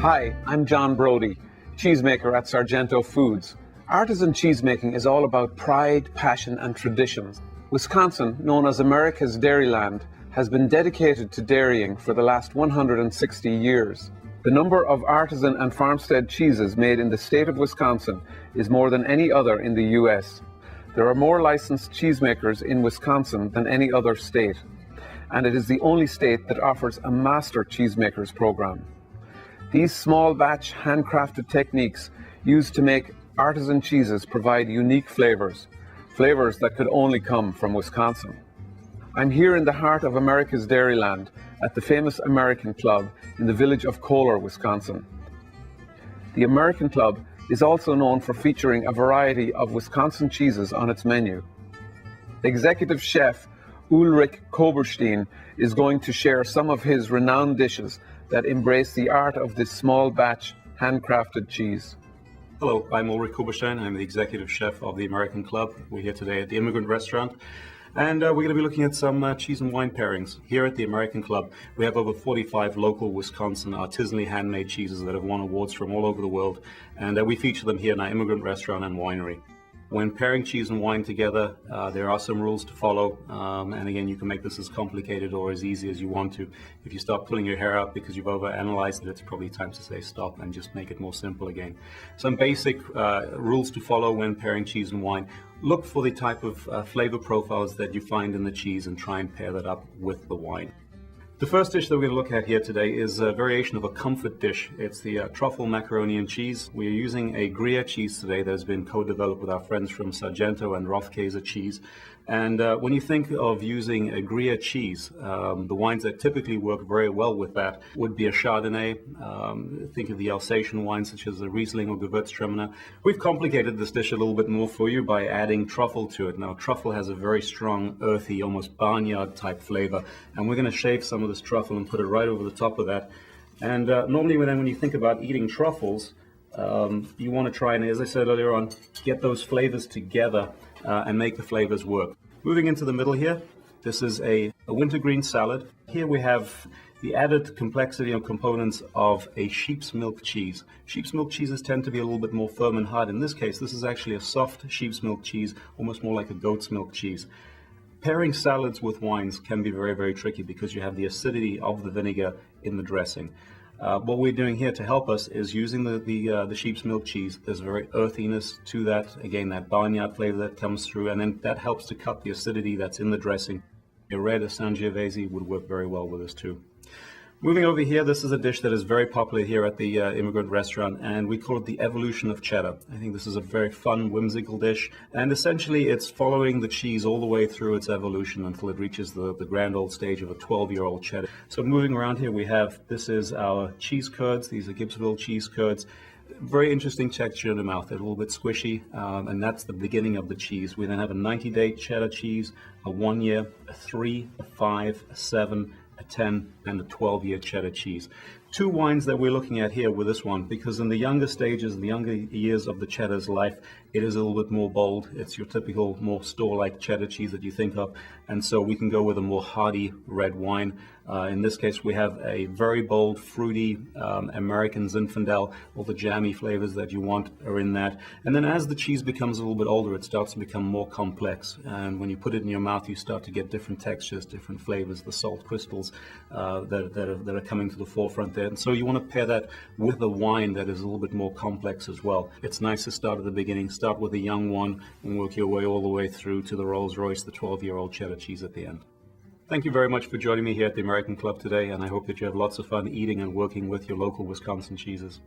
Hi, I'm John Brody, cheesemaker at Sargento Foods. Artisan cheesemaking is all about pride, passion, and traditions. Wisconsin, known as America's Dairyland, has been dedicated to dairying for the last 160 years. The number of artisan and farmstead cheeses made in the state of Wisconsin is more than any other in the U.S. There are more licensed cheesemakers in Wisconsin than any other state, and it is the only state that offers a master cheesemakers program. These small batch handcrafted techniques used to make artisan cheeses provide unique flavors that could only come from Wisconsin. I'm here in the heart of America's Dairyland at the famous American Club in the village of Kohler, Wisconsin. The American Club is also known for featuring a variety of Wisconsin cheeses on its menu. Executive chef Ulrich Koberstein is going to share some of his renowned dishes that embrace the art of this small batch handcrafted cheese. Hello, I'm Ulrich Koberstein. I'm the executive chef of the American Club. We're here today at the Immigrant Restaurant, and we're going to be looking at some cheese and wine pairings. Here at the American Club, we have over 45 local Wisconsin artisanally handmade cheeses that have won awards from all over the world, and we feature them here in our Immigrant Restaurant and Winery. When pairing cheese and wine together, there are some rules to follow, and again, you can make this as complicated or as easy as you want to. If you start pulling your hair out because you've overanalyzed it, it's probably time to say stop and just make it more simple again. Some basic rules to follow when pairing cheese and wine. Look for the type of flavor profiles that you find in the cheese and try and pair that up with the wine. The first dish that we're going to look at here today is a variation of a comfort dish. It's the truffle macaroni and cheese. We're using a Gruyere cheese today that has been co-developed with our friends from Sargento and Rothkäse cheese. And when you think of using a Gruyere cheese, the wines that typically work very well with that would be a Chardonnay. Think of the Alsatian wines such as a Riesling or Gewürztraminer. We've complicated this dish a little bit more for you by adding truffle to it. Now, truffle has a very strong, earthy, almost barnyard type flavor, and we're going to shave some of this truffle and put it right over the top of that. And normally when you think about eating truffles, you want to try and, as I said earlier on, get those flavors together and make the flavors work. Moving into the middle here, this is a wintergreen salad. Here we have the added complexity and components of a sheep's milk cheese. Sheep's milk cheeses tend to be a little bit more firm and hard. In this case, this is actually a soft sheep's milk cheese, almost more like a goat's milk cheese. Pairing salads with wines can be very, very tricky because you have the acidity of the vinegar in the dressing. What we're doing here to help us is using the sheep's milk cheese. There's a very earthiness to that, again, that barnyard flavor that comes through, and then that helps to cut the acidity that's in the dressing. A red Sangiovese would work very well with this too. Moving over here, this is a dish that is very popular here at the Immigrant Restaurant, and we call it the evolution of cheddar. I think this is a very fun, whimsical dish, and essentially it's following the cheese all the way through its evolution until it reaches the grand old stage of a 12-year-old cheddar. So moving around here, this is our cheese curds. These are Gibbsville cheese curds. Very interesting texture in the mouth. They're a little bit squishy, and that's the beginning of the cheese. We then have a 90-day cheddar cheese, a 1 year, a 3, a 5, a 7, a 10, and a 12-year cheddar cheese. Two wines that we're looking at here with this one, because in the younger stages, in the younger years of the cheddar's life, it is a little bit more bold. It's your typical, more store-like cheddar cheese that you think of, and so we can go with a more hearty red wine. In this case, we have a very bold, fruity American Zinfandel. All the jammy flavors that you want are in that. And then as the cheese becomes a little bit older, it starts to become more complex. And when you put it in your mouth, you start to get different textures, different flavors, the salt crystals that are coming to the forefront there. And so you want to pair that with a wine that is a little bit more complex as well. It's nice to start at the beginning, start with a young one, and work your way all the way through to the Rolls-Royce, the 12-year-old cheddar cheese at the end. Thank you very much for joining me here at the American Club today, and I hope that you have lots of fun eating and working with your local Wisconsin cheeses.